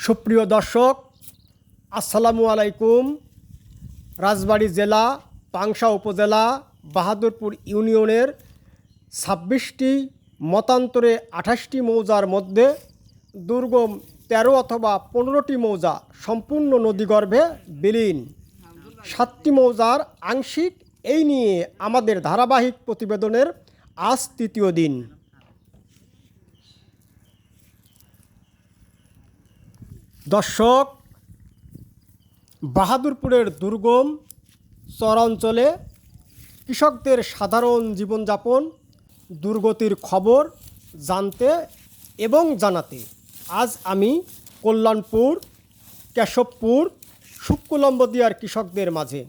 সুপ্রিয় দর্শক, আসসালামু আলাইকুম। রাজবাড়ী জেলা, পাংশা উপজেলা, বাহাদুরপুর ইউনিয়নের 26টি মতান্তরে 28টি মৌজার মধ্যে দুর্গম 13 অথবা 15টি মৌজা সম্পূর্ণ নদীগর্ভে বিলীন। 7টি মৌজার আংশিক, এই নিয়ে আমাদের ধারাবাহিক প্রতিবেদনের আজ তৃতীয় দিন। দর্শক, বাহাদুরপুরের দুর্গম চরাঞ্চলে কৃষকদের সাধারণ জীবনযাপন, দুর্গতির খবর জানতে এবং জানাতে আজ আমি কল্যাণপুর, কেশবপুর, শুক্কুলম্বদিয়ার কৃষকদের মাঝে।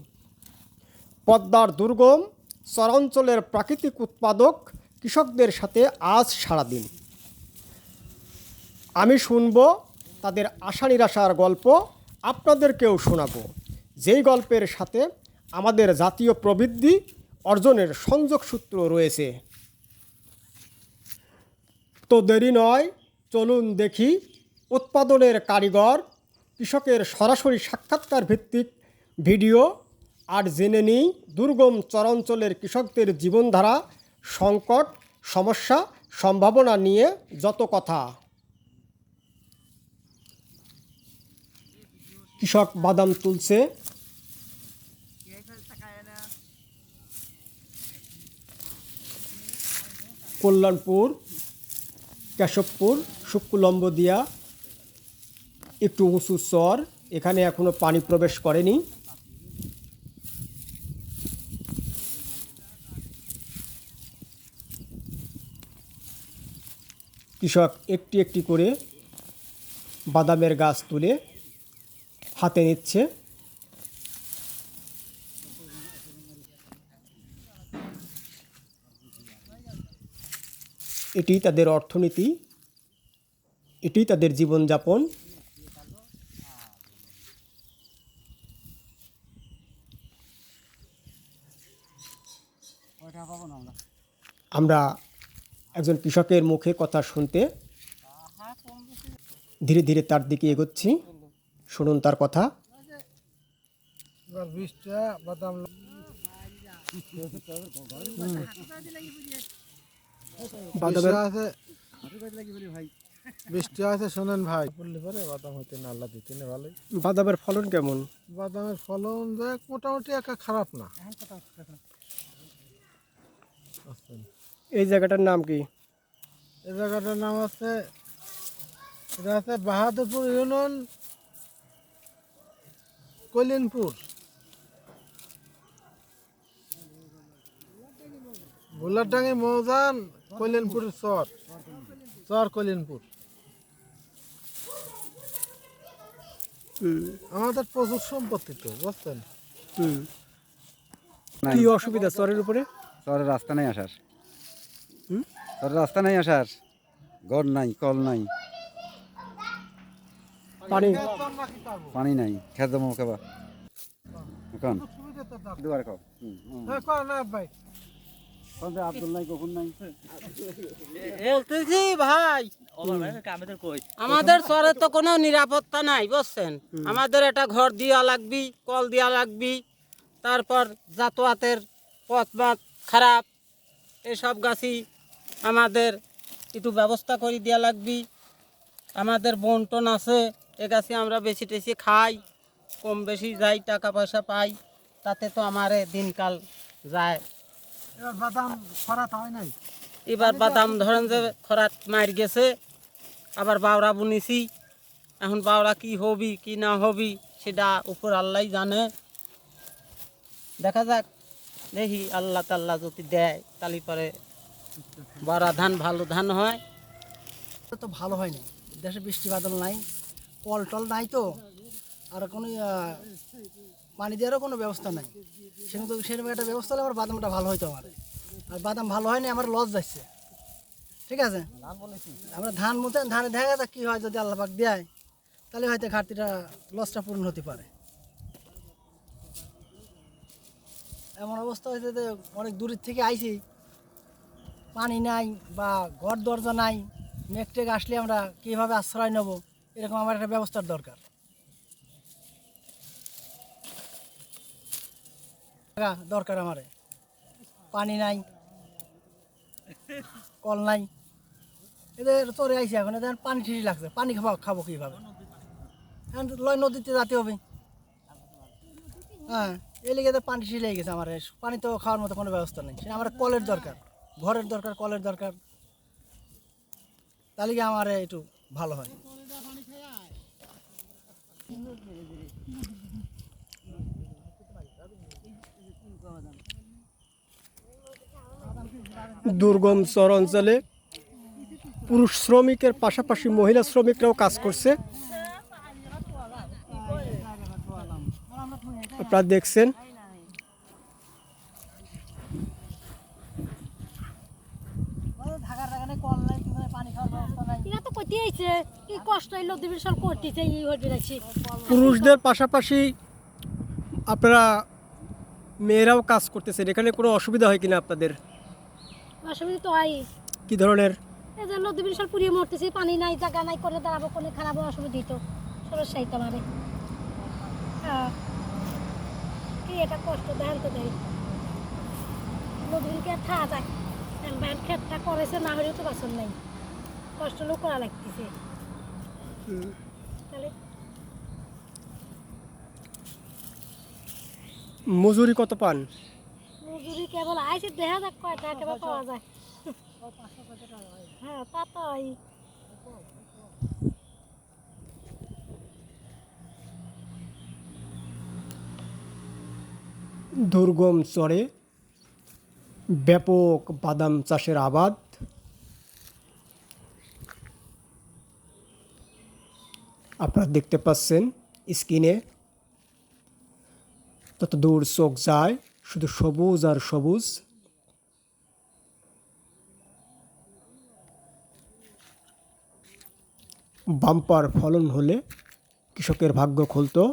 পদ্মার দুর্গম চরাঞ্চলের প্রাকৃতিক উৎপাদক কৃষকদের সাথে আজ সারাদিন আমি শুনব তাদের আশা নিরাশার গল্প, আপনাদেরকেও শোনাবো, যেই গল্পের সাথে আমাদের জাতীয় প্রবৃদ্ধি অর্জনের সংযোগ সূত্র রয়েছে। তো দেরি নয়, চলুন দেখি উৎপাদনের কারিগর কৃষকের সরাসরি সাক্ষাৎকার ভিত্তিক ভিডিও, আর জেনে নিই দুর্গম চরাঞ্চলের কৃষকদের জীবনধারা, সংকট, সমস্যা, সম্ভাবনা নিয়ে যত কথা। কৃষক বাদাম তুলছে। কল্যাণপুর, কেশবপুর, শুক্কুলম্বদিয়া একটু উঁচু চর, এখানে এখনো পানি প্রবেশ করেনি। কৃষক একটি একটি করে বাদামের গাছ তুলে হাতে নিচ্ছে। এটি তাদের অর্থনীতি, এটি তাদের জীবনযাপন। আমরা একজন কৃষকের মুখে কথা শুনতে ধীরে ধীরে তার দিকে এগোচ্ছি। শুনুন তার কথা। বৃষ্টি আছে, শোনেন ভাই, বললে পরে বাদাম হইতে না, আল্লাহ দিতে না ভালোই। বাদামের ফলন কেমন? বাদামের ফলন দেখ মোটামুটি একা খারাপ না। এই জায়গাটার নাম কি? এই জায়গাটার নাম আছে, এটা আছে বাহাদুরপুর ইউনিয়ন, কল্যাণপুর, গোলারডাঙ্গি মৌজান, কল্যাণপুর চর, চর কল্যাণপুর। আমাদের প্রচুর সম্পত্তি তো, বুঝছেন। কি অসুবিধা চরের উপরে? চরের রাস্তা নাই আসার, চরের রাস্তা নাই আসার, ঘর নাই, কল নাই, পানি পানি নাই, খেতে দেবো কেবা এখন দুয়ার কও ভাই আব্দুল নাই, কখন নাই বলতেছি ভাই, আমাদের চরে তো কোনো নিরাপত্তা নাই, বুঝছেন। আমাদের একটা ঘর দিয়া লাগবি, কল দিয়া লাগবি, তারপর যাতায়াতের পথ বাত খারাপ, এসব গাছই আমাদের একটু ব্যবস্থা করে দেওয়া লাগবি। আমাদের বন্টন আছে, এ গাছে আমরা বেশি টেশি খাই, কম বেশি যাই, টাকা পয়সা পাই, তাতে তো আমার দিনকাল যায়। এবার বাদাম খরাত হয় নাই, এবার বাদাম ধরেন যে খরাত মার গেছে, আবার বাওড়া বুনেছি, এখন বাওড়া কি হবি কি না হবি সেটা উপর আল্লাহ জানে। দেখা যাক, দেখি আল্লাহ তাল্লাহ যদি দেয় তাহলে পরে বড় ধান ভালো ধান হয়। তো ভালো হয়নি, দেশে বৃষ্টি বাদল নাই, কল টল নাই, তো আর কোনো পানি দেওয়ারও কোনো ব্যবস্থা নাই। সেরকম একটা ব্যবস্থা হলে আমার বাদামটা ভালো হইতো। আমার আর বাদাম ভালো হয়নি, আমার লস যাচ্ছে। ঠিক আছে, আমরা ধান মতো ধানে দেখা যাক কী হয়, যদি আল্লাহ পাক দেয় তাহলে হয়তো ঘাটতিটা, লসটা পূরণ হতে পারে। এমন অবস্থা হয়েছে যে অনেক দূরের থেকে আইছি, পানি নাই বা ঘর দরজা নাই, মেঘটেক আসলে আমরা কীভাবে আশ্রয় নেব, এরকম আমার একটা ব্যবস্থার দরকার। দরকার আমারে, পানি নাই, কল নাই, এদের চরে আইসি এখন, এদের পানি ঠিকই লাগছে, পানি খাবো কীভাবে? এখন লয় নদীতে যেতে হবে। হ্যাঁ, এই লেগে তো পানি ঠিকই লেগে গেছে আমার, পানি তো খাওয়ার মতো কোনো ব্যবস্থা নেই। সেটা আমার কলের দরকার, ঘরের দরকার, কলের দরকার, তাহলে কি আমার একটু ভালো হয়। দুর্গম চর অঞ্চলে পুরুষ শ্রমিকের পাশাপাশি মহিলা শ্রমিকরাও কাজ করছে। আপনারা দেখছেন এরা তো করতে আইছে, কি কষ্ট হইলো দিবিশাল করতেছে, এই হইবে রাখছি। পুরুষদের পাশাপাশি আপনারা মেয়েরাও কাজ করতেছেন, এখানে কোনো অসুবিধা হয় কিনা আপনাদের? অসুবিধা তো হয়, কি ধরনের? এই যে নদী বিশাল পুড়িয়ে মরতেছি, পানি নাই, জায়গা নাই, করে দাঁড়াবো, কোনে খারাপও অসুবিধা তো সমস্যাই তো আমাদের। হ্যাঁ, কি এটা কষ্ট দেন তো দেয়, নদীকে থা যায়, ব্যান ক্ষেতটা করেছে, না হলেও তো বাসন নাই, কষ্ট হলেও করা লাগতেছে। তাহলে মজুরি কত পান? মজুরি কেবল আইসে দেখা যাক কয় টাকা কেবল পাওয়া যায়। হ্যাঁ, তা তো হয়। দুর্গম চরে ব্যাপক বাদাম চাষের আবাদ। আপনারা দেখতে পাচ্ছেন স্ক্রিনে, তত দূর চোখ যায় শুধু সবুজ আর সবুজ। বাম্পার ফলন হলে কৃষকের ভাগ্য খুলতো।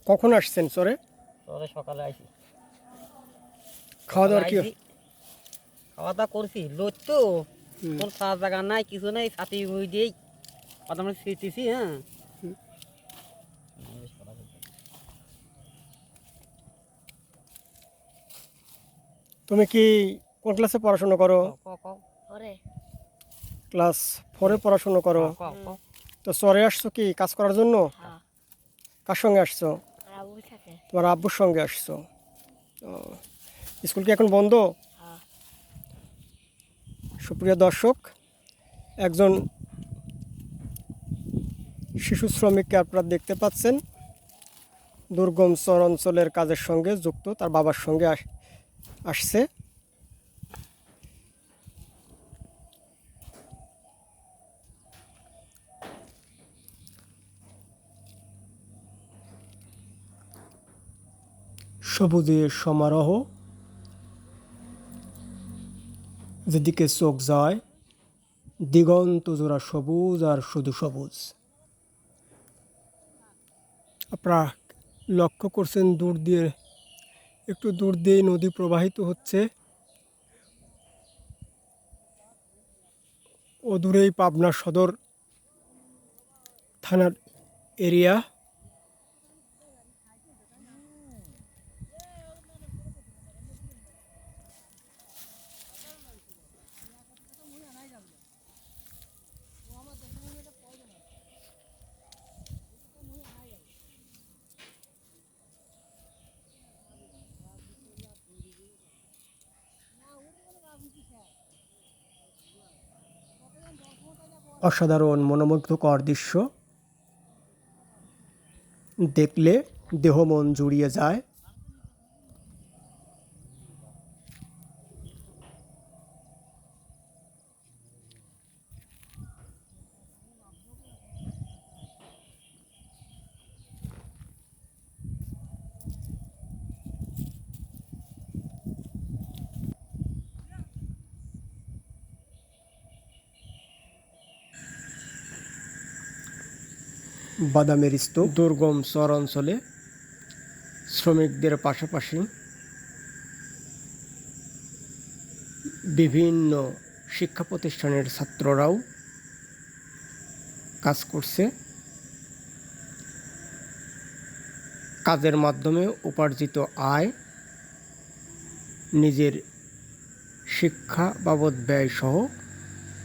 কখন আসছেন চরে? সকালে আইছি, খাওয়া দাওয়ার কি? খাওয়া দাওয়া করছি, লোক তো কোন খাওয়া জায়গা নাই, কিছু নেই, ছাতি বই দিয়েই কথা আমরা শিখতেছি। হ্যাঁ, তুমি কি কোন ক্লাসে পড়াশোনা করো? ওরে ক্লাস 4-এ পড়াশোনা করো। তো চরে আসছো কি কাজ করার জন্য? কার সঙ্গে আসছো? রাবু থাকে। তোমার আব্বুর সঙ্গে আসছো। ও, স্কুল কি এখন বন্ধ? সুপ্রিয় দর্শক, একজন শিশু শ্রমিককে আপনারা দেখতে পাচ্ছেন, দুর্গম চর অঞ্চলের কাজের সঙ্গে যুক্ত, তার বাবার সঙ্গে আসছে। সবুজের সমারোহ, যেদিকে চোখ যায় দিগন্ত জোড়া সবুজ আর শুধু সবুজ। আপনারা লক্ষ্য করছেন দূর দিয়ে, একটু দূর দিয়ে নদী প্রবাহিত হচ্ছে, ও দূরেই পাবনা সদর থানার এরিয়া। অসাধারণ মনোমুগ্ধকর দৃশ্য, দেখলে দেহ মন জুড়িয়ে যায়। বাদামের স্তূপ দুর্গম চর অঞ্চলে শ্রমিকদের পাশাপাশি বিভিন্ন শিক্ষা প্রতিষ্ঠানের ছাত্ররাও কাজ করছে। কাজের মাধ্যমে উপার্জিত আয় নিজের শিক্ষা বাবদ ব্যয় সহ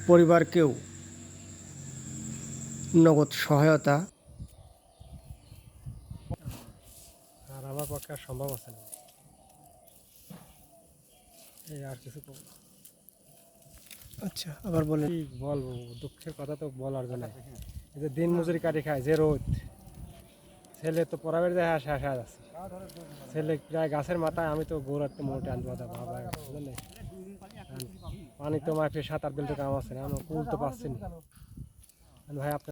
পরিবারকেও নগদ সহায়তা। আর আমার পক্ষে আর সম্ভব আছে না, এই আর কিছু আচ্ছা, আবার বলেন। কি বলবো, দুঃখের কথা তো বলার জন্য। এই যে দিন মজুরি কাটি খায়, যে রোদ, ছেলে তো পড়াবের যায় শেষ হয়ে যাচ্ছে, ছেলে প্রায় গাছের মাথায়, আমি তো গৌরাতে মোটে আনতে পারতাম ভাবা বুঝলেন। পানি তো আমার 7-8 বিল তো কাম আছে না, আমি কুল তো পাচ্ছি না ভাই। আপনার